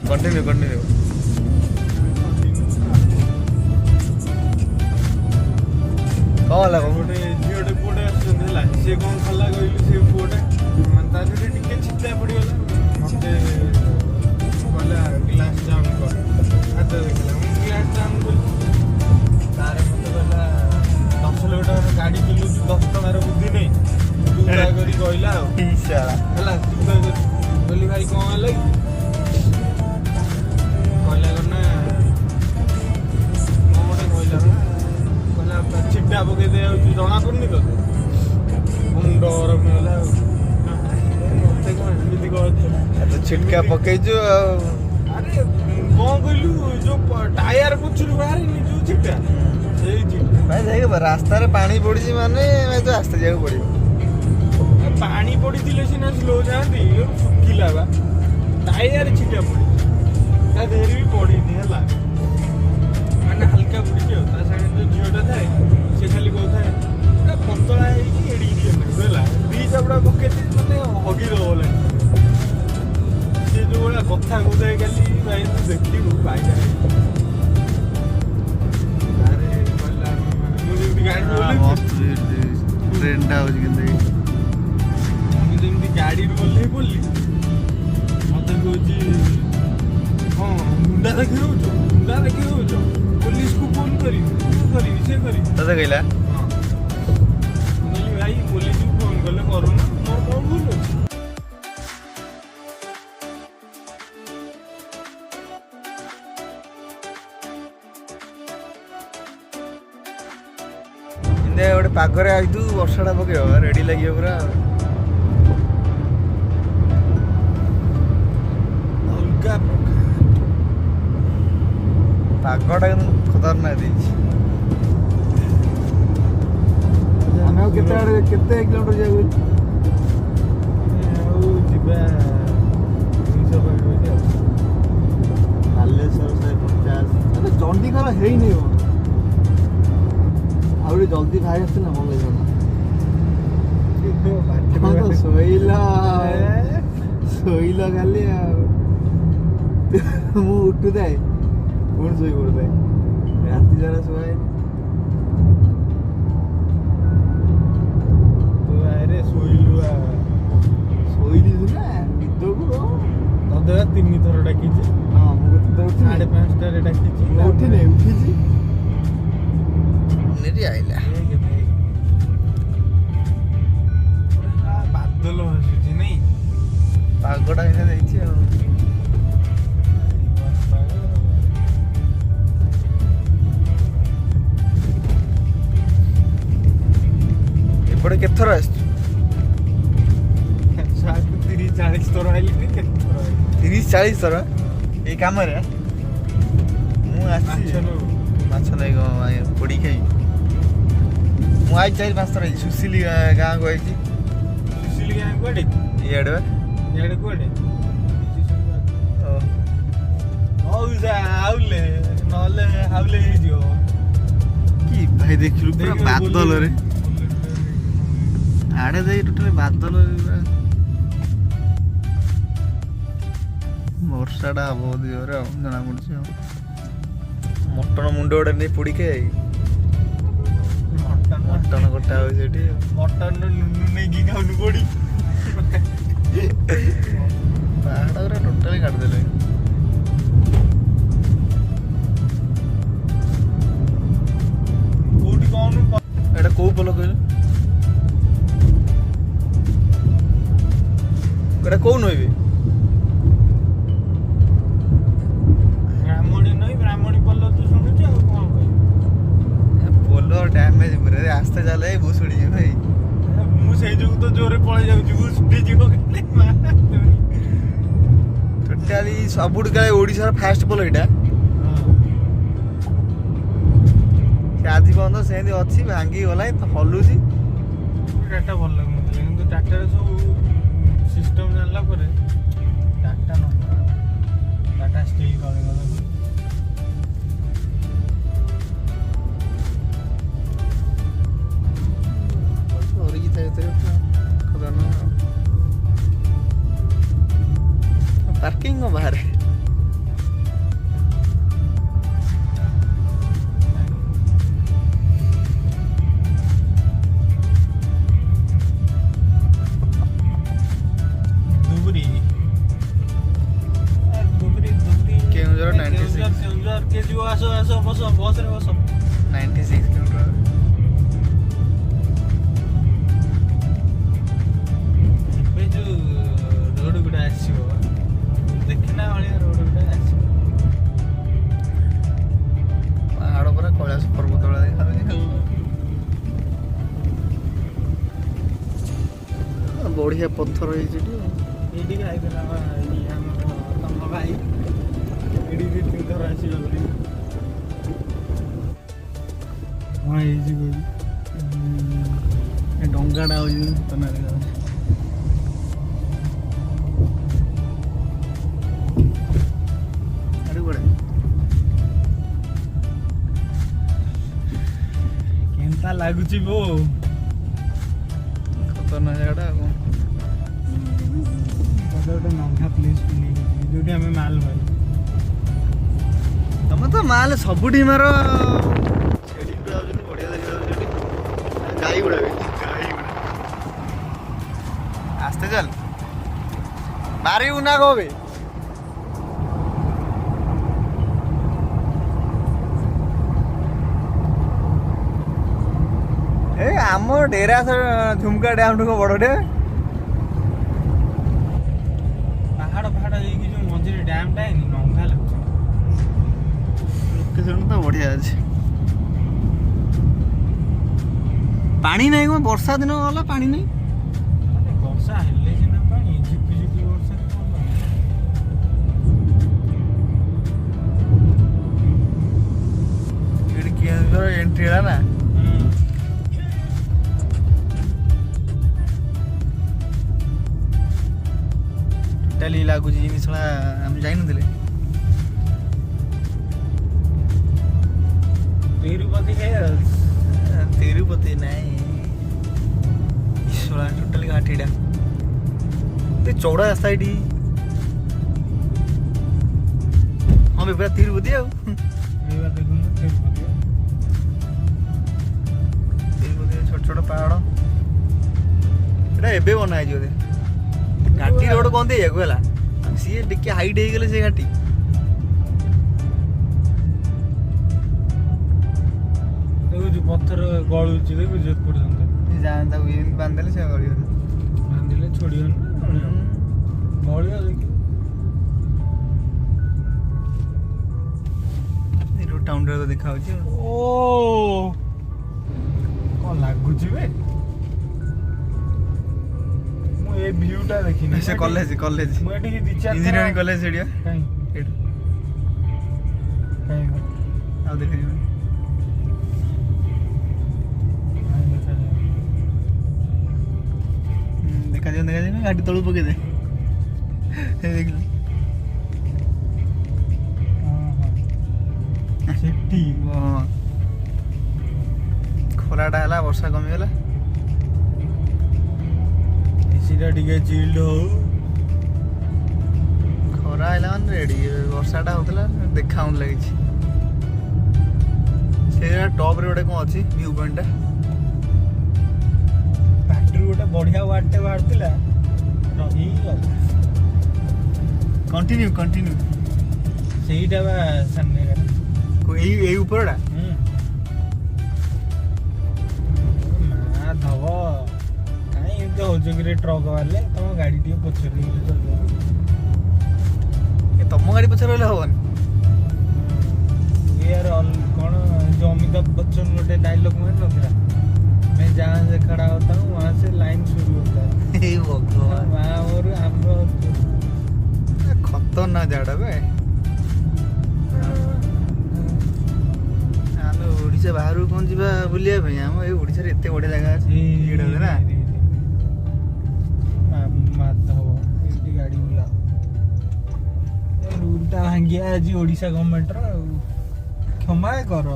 Continue continue कौन लगा गोटे झीटे पुटे आसला सी कौन खला कहली से पुटे ता टिके छिटा पड़गला मत कहला ग्लास जाम कर हाथ देखला ग्लास जाम कर तारे मत कहला 10 किलोमीटर गाड़ी चलू 10 टकार बुद्धि नहीं तू क्या करी कहला हला तू क्या करी बोली भाई कौन है कहला करना मोटे कहला छिटा पकई दे जना पड़नी तो मुंड गरम है तो छिटका पकईचु अरे कौन कहलु जो टायर पछरु बाहर जो छिटा से छिटा भाई जाइए रास्ता रे पानी पड़ी माने भाई तो आस्ते जाके पड़ो पानी पड़ी सीना स्लो जाती सुखिला बा टायर छिटा पड़ी ता देर भी पड़ी नहीं है मैंने हल्का पड़ी जो झीटा थाए से खाली कहता है पतला है एड़ी दी चापड़ा पके मैंने हगी दबला से जो भाया कथा कहता खाली भाई तू देखू भाई ट्रेन टा हो गाड़ी बोल बोली मत कह हाँ मुंडा देखी रोच पुलिस को फोन करी से करी तते कहला भाई पुलिस को फोन कले करूना मोर कौन भूल अछि इंदे गोटे पागरे आइतु वर्षाटा पकेव रेडी लगे पूरा अलगा पागटा खतरनाक देछि ଆମେ ଆଉ କେତେ କିଲୋମିଟର ଯିବାକୁ ଆଉ ଯିବା 200 ପାଖାପାଖି ଆଉ ବାଲେଶ୍ୱର 150 ଚଣ୍ଡିଖୋଲ ହେଇନି ଆହୁରି ଜଲ୍ଦି ବାହାରି ଆସିଥିଲା ଭଲ ଲାଗିବ ଶୋଇଲ ଖାଲି ଆଉ ମୁଁ ଉଠୁଥାଏ ପୁଣି ଶୋଇ ପଡୁଥାଏ ରାତି ସାରା ଶୁଆଏ ଶୋଇଲି ନା ନିଦକୁ ତତେ 3 ଥର ଡାକିଛି ହଁ ମୁଁ କେତେ 5:30ରେ ଡାକିଛି ଉଠିଛି ନେରି ଆଇଲା ବାଦଲ ଭାସୁଛି ନାଇଁ ପାଗଟା ଏଇନା ଦେଇଛି ଆଉ ଏପଟେ କେତେଥର ଆସିଛୁ 30-40 ଥର ଆଇଲିନି କେତେ ଥର 30-40 ଥର ଏଇ କାମରେ ମୁଁ ଆସିଛି ମାଛ ନେଇ ପୋଡ଼ି ଖାଇ ମୁଁ ଆଇ 4-5 ଥର ଆଇଛି ସୁଶିଲି ଗାଁକୁ ଆଇଛି ସୁଶିଲି ଗାଁ କୁଆଡ଼େ ଇଆଡ଼େ କୁଆଡ଼େ ହଉ ଯା ଆଉଲେ ନହେଲେ ହାଉଲେ ହେଇଯିବ କି ଭାଇ ଦେଖିଲୁ ପୁରା ବାଦଲରେ ଆଡ଼େ ଦେଇ ଟୋଟାଲି ବାଦଲ ବର୍ଷାଟା ହବ ବୋଧେ ଜୋରେ ଆଉ ଜଣା ପଡୁଛି ଆଉ ମଟନ ମୁଣ୍ଡ ଗୋଟେ ନେଇ ପୋଡ଼ିକେ ମଟନ କଟା ହଉଛି ସେଠି ମଟନ ଲୁନୁ ନେଇକି ଖାଉନୁ କୋଡ଼ି ପାହାଡ଼ ଗୁରା ଟୋଟାଲି କାଟିଦେଲେ କୋଉଠି କହୁନୁ ଏଇଟା କୋଉ ପୋଲ କହିଲୁ ଏଇଟା କୋଉ ନଇବେ ବ୍ରାହ୍ମଣୀ ପୋଲ ତୁ ଶୁଣୁଛୁ ଆଉ କଣ କହିବି ପୋଲ ଡ୍ୟାମେଜ ପୁରା ଆସ୍ତେ ଚାଲେ ଭୁଷୁଡ଼ି ଯିବ ଭାଇ ମୁଁ ସେଇ ଯୋଗୁ ତ ଜୋରେ ପଳେଇ ଯାଉଛି ଭୁଷୁଡ଼ି ଯିବ ଟୋଟାଲି ସବୁଠୁ କାଳେ ଓଡ଼ିଶାର ଫାଷ୍ଟ ପୋଲ ଏଇଟା ସେ ଆଜି ପର୍ଯ୍ୟନ୍ତ ସେମିତି ଅଛି ଭାଙ୍ଗି ଗଲାଣି ହଲୁଛି ଟାଟା ଭଲ ଲାଗୁନଥିଲା କିନ୍ତୁ ଟାଟାରେ ସବୁ ସିଷ୍ଟମ ଜାଣିଲା ପରେ ଟାଟା ଟାଟା ଷ୍ଟିଲ୍ କରିଗଲା ପାର୍କିଂ ବାହାରେ କେଉଁଝର କିଏ ଯିବ ଆସ ବସ ବସରେ ବସ 96 କିଲୋମିଟର। ଏବେ ଯୋଉ ରୋଡ ଗୁଡା ଆସିବ ଦେଖିନା ଭଳିଆ ରୋଡ ଗୁଡା ଆସିବ। ପାହାଡ଼ ପୁରା କୈଳାସ ପର୍ବତ ଭଳିଆ ଦେଖାଯାଉଛି। ବଢିଆ ପଥର ହେଇଛି ଏଠି। ଏଇଠି ଖାଇଥିଲା ଆମର ତମ ଭାଇ ଏଇଠି 2-3 ଥର ଆସିଗଲି। କଣ ହେଇଛି କହିଲି ଏ ଡଙ୍ଗାଟା ହଉଛି ତନା ଦେଖାଯାଉଛି। ଆରେ କୁଆଡେ କେନ୍ତା ଲାଗୁଛି ବୋ ଖତରନାକ ଜାଗାଟା ଆଉ କଣ। ଗୋଟେ ନଙ୍ଗା ପ୍ଲେସ୍ ଯୋଉଠି ଆମେ ମାଲ ମାରୁ। ତମେ ତ ମାଲ ସବୁଠି ମାର। ଛେଳି ଗୁଡା ଆଉଛନ୍ତି ବଢିଆ ଦେଖାଯାଉଛି ଏଠି। ଗାଈ ଗୁଡା ବି ଆସ୍ତେ ଚାଲ ମାରିବୁ ନା କବେ। ଏ ଆମ ଡେରାସ ଝୁମକା ଡ୍ୟାମ ଠୁ ବଡଟେ। ପାହାଡ ହେଇକି ଯୋଉ ମଝିରେ ଡ୍ୟାମ ଟା ହେଇନି ନଙ୍ଗା ଲାଗୁଛି। ଲୋକେସନ ତ ବଢିଆ ଅଛି। ପାଣି ନାହିଁ କଣ ବର୍ଷା ଦିନ ଗଲା ପାଣି ନାହିଁ। ବର୍ଷା ହେଲେ ସିନା ପାଣି ଝିପି ବର୍ଷା ଏଠି କେଉଁଝର ଏଣ୍ଟ୍ରି ହେଲା ନା। ଟୋଟାଲି ଲାଗୁଛି ଜିନିଷ ଆମେ ଯାଇନଥିଲେ। ତିରୁପତି ତିରୁପତି ନାଇଁ ଈଶ୍ୱରା ଟୋଟାଲି ଘାଟିଟା ଏତେ ଚौड़ा ରାସ୍ତା ଏଠି। ହଁ ବେ ପୁରା ତିରୁପତି ଆଉ। ତିରୁପତି ଛୋଟ ଛୋଟ ପାହାଡ଼ ଏଟା ଏବେ ବନା ହେଇଛି ବୋଧେ। ଘାଟି ରୋଡ କହନ୍ତି ଏଇଆକୁ ହେଲା। ସିଏ ଟିକେ ହାଇଟ୍ ହେଇଗଲେ ସେ ଘାଟି। ଦେଖୁଛୁ ପଥର ଗଳୁଛି ଦେଖୁଛୁ ଏପର୍ଯ୍ୟନ୍ତ। ତାକୁ ଏମିତି ବାନ୍ଧିଦେଲେ ସେ ଗଳିବନି। ବାନ୍ଧିଲେ ଛୋଡ଼ିବନି ନା ଗଳିବ ଦେଖି। ଟାଉନ୍ ରେ ଦେଖା ହଉଛି। ଓ କଣ ଲାଗୁଛି ବେ ମୁଁ ଏ ଭିଉ ଟା ଦେଖିନି। ସେ କଲେଜ ମୁଁ ଏଠିକି 2-4 ଇଞ୍ଜିନିୟରିଂ କଲେଜ ସେଠି କାଇଁ ଆଉ ଦେଖାଯିବନି। ଦେଖାଯିବନି ଗାଡି ତଳୁ ପକେଇଦେ। ଦେଖିଲି ସେଠି ଖରାଟା ହେଲା ବର୍ଷା କମିଗଲା। ଏସିଟା ଟିକେ ଚିଲ୍ଡ ହଉ। ଖରା ହେଲା ମାନେ ରେଡି। ବର୍ଷାଟା ହଉଥିଲା ଦେଖା ହଉନଥିଲା କିଛି। ସେ ଟପ୍ ରେ ଗୋଟେ କଣ ଅଛି ଭ୍ୟୁ ପଏଣ୍ଟ ଟା। ବ୍ୟାଟେରୀ ଗୋଟେ ବଢିଆ ୱାଟଟେ ବାହାରିଥିଲା ରହିଗଲା। କଣ୍ଟିନ୍ୟୁ ସେଇଟା ବା ସାମନେ ଏଇ ଉପରଟା ମା ଧବ କାଇଁ ଏମିତି ହଉଛ କିରେ ଟ୍ରକ୍ ବାହାରିଲେ ତମ ଗାଡି ଟିକେ ପଛରେ ତମ ଗାଡି ପଛରେ ରହିଲେ ହବନି। यार कौन जो अमिताभ बच्चन गोटे डायलॉग मार नଥିଲା मैं जहाँ से खड़ा होता हूँ वहाँ से लाइन शुरू होता है। वहाँ और खतरनाक जाड़ा बे। ଆମେ ଓଡ଼ିଶା ବାହାରକୁ କଣ ଯିବା ବୁଲିବା ପାଇଁ? ଆମ ଏଇ ଓଡ଼ିଶାରେ ଏତେ ବଢ଼ିଆ ଜାଗା ଅଛି ନା। ମାଧବ ଏଇଠି ଗାଡ଼ି ବୁଲା ରୁଲଟା ଭାଙ୍ଗିଆ ଆଜି ଓଡ଼ିଶା ଗଭର୍ଣ୍ଣମେଣ୍ଟର ଆଉ କ୍ଷମା କର।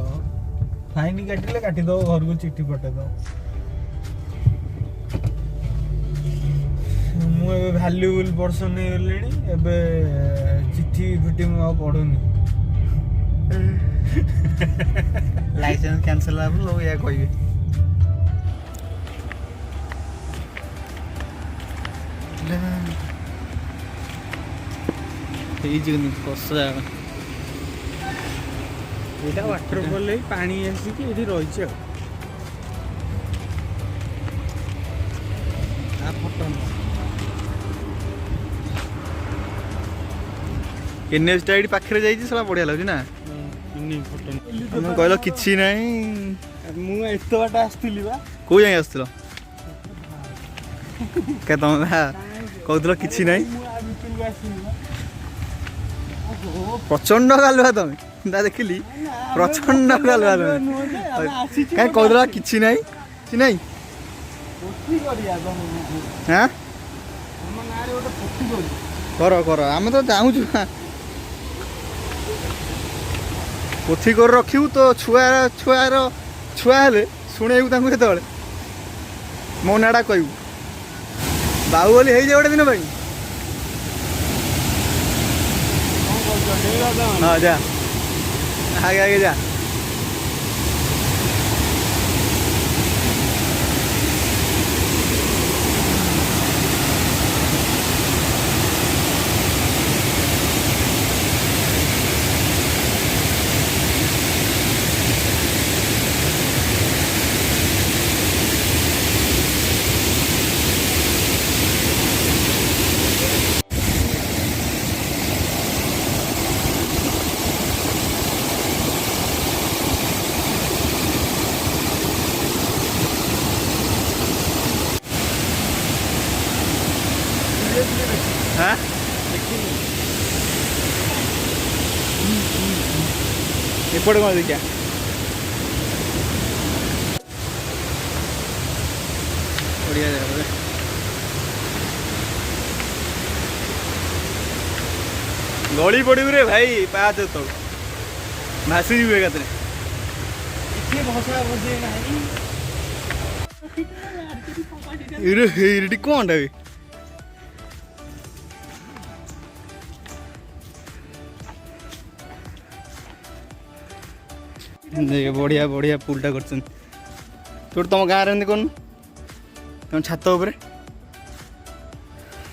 ଫାଇନ୍ କାଟିଲେ କାଟିଦବ ଘରକୁ ଚିଠି ପଠେଇଦବ। ମୁଁ ଏବେ ଭ୍ୟାଲ୍ୟୁବୁଲ ପର୍ସନ ହେଇଗଲିଣି। ଏବେ ଚିଠି ଫିଠି ମୁଁ ଆଉ ପଢୁନି। ଲାଇସେନ୍ସ କ୍ୟାନ୍ସଲ ହବ ଲୋକ ଏହା କହିବେ। ହେଇଛି କିନ୍ତୁ କଷ ଜାଗା ଏଇଟା ୱାଟରଫଲ୍ ହେଇ ପାଣି ଆସିକି ଏଠି ରହିଛି ଆଉ ଏନ୍ଏଚଟା ଏଇଠି ପାଖରେ ଯାଇଛି ସେଟା ବଢିଆ ଲାଗୁଛି ନା ତମେ କହିଲ କିଛି ନାହିଁ ମୁଁ ଏତେ ବାଟ ଆସିଥିଲି ବା କୋଉ ଯାଇ ଆସିଥିଲ କେ ତମେ କହୁଥିଲ କିଛି ନାହିଁ ପ୍ରଚଣ୍ଡ ଗାଲୁଆ ତମେ ନା ଦେଖିଲି ପ୍ରଚଣ୍ଡ ଗାଲୁଆ ତମେ କାହିଁ କହୁଥିଲ କିଛି ନାହିଁ କିଛି ନାହିଁ ହଁ କର କର ଆମେ ତ ଚାହୁଁଛୁ ପୋଥି କରି ରଖିବୁ ତ ଛୁଆ ହେଲେ ଶୁଣେଇବୁ ତାଙ୍କୁ କେତେବେଳେ ମୋ ନାଁଟା କହିବୁ ବାହୁବଲି ହେଇଯାଏ ଗୋଟେ ଦିନ ପାଇଁ ହଁ ଯା ଆଗେ ଆଗେ ଯା हाँ एपटे कौन देखिया बढ़िया जगह गली पड़ू रे भाई पाँच तो भासी जी एकाथरे कौन टा देख बढ़िया बढ़िया पुलटा कर तुम गाँव में कौन तुम छात उपरे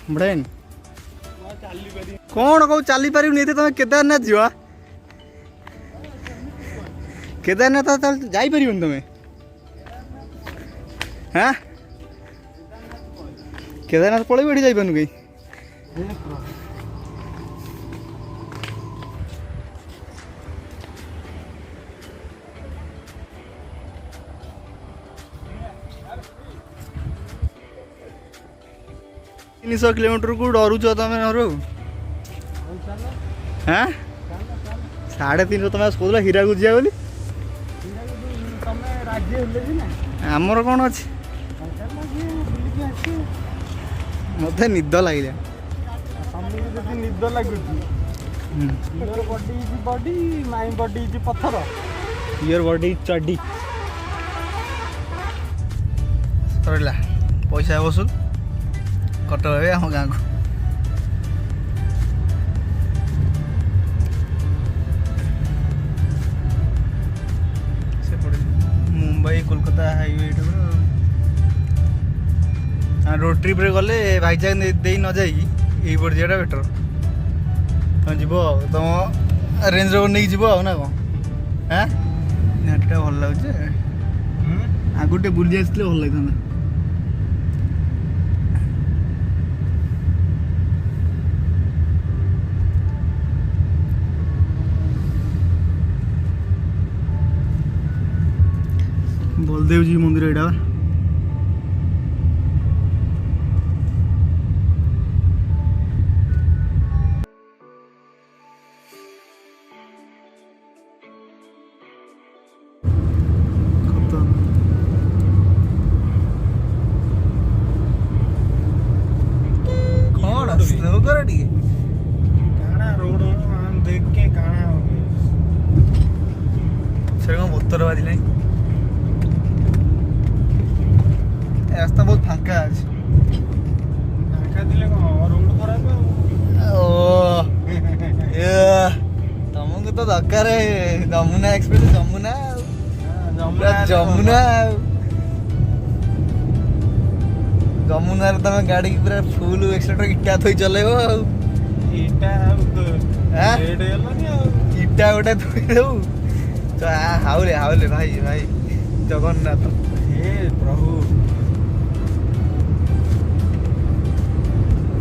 बढ़िया कौन कौ चली पार तुम केदारनाथ जीवा केदारनाथ जापर तुम्हें हाँ केदारनाथ पलैब ये जापार कहीं तीन 300 किलोमीटर को डरुच तुम हाँ 350 तुम कौन हीरा को जा बोली आमर कौन अच्छे मत निद लगे निद लगुच बॉडी माई बॉडी पत्थर योर बॉडी चड्डी सरला पैसा वसूल कटक आम गाँव को Mumbai Kolkata highway road trip रे गले भाईजाग दे न जाई यहीपट जाटा बेटर तुम जीव तुम रेंज रोवर नहीं जीव ना कौन हाँ घाटा भल लगे आगुटे बुली आसते भल लगे बलदेव जी मंदिर एटा उत्तरवादी नहीं रास्ता बहुत फांका आज तुमको तो दरकार जमुना एक्सप्रेस जमुना जमुना जमुना तुम गाड़ी की पूरा फुल एक्सीलेटर इटा थोई चलेब इटा गोटे थोई देव ତ ହାଉଲେ ହାଉଲେ ଭାଇ ଭାଇ ଜଗନ୍ନାଥ ହେ ପ୍ରଭୁ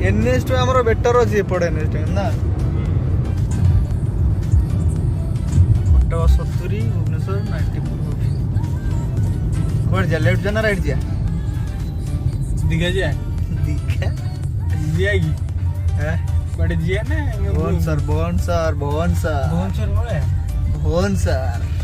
ଏନ୍ଏଚ୍ ଟୁ ଆମର ବେଟର ଅଛି ଏପଟେ ଏନ୍ଏଚ୍ ଟୁ ନା କଟକ 70 ଭୁବନେଶ୍ୱର 94 କୁଆଡ଼େ ଯିବା ଲେଫ୍ଟ ଯିବା ନା ରାଇଟ୍ ଯିବା ଦୀଘା ଯିବା ଦୀକ୍ଷା ଯିବା କି କୁଆଡ଼େ ଯିବା ନା ଭୁବନେଶ୍ୱର ଭୁବନେଶ୍ୱର ଭୁବନେଶ୍ୱର ଭୁବନେଶ୍ୱର ଭଳିଆ ଭୁବନେଶ୍ୱର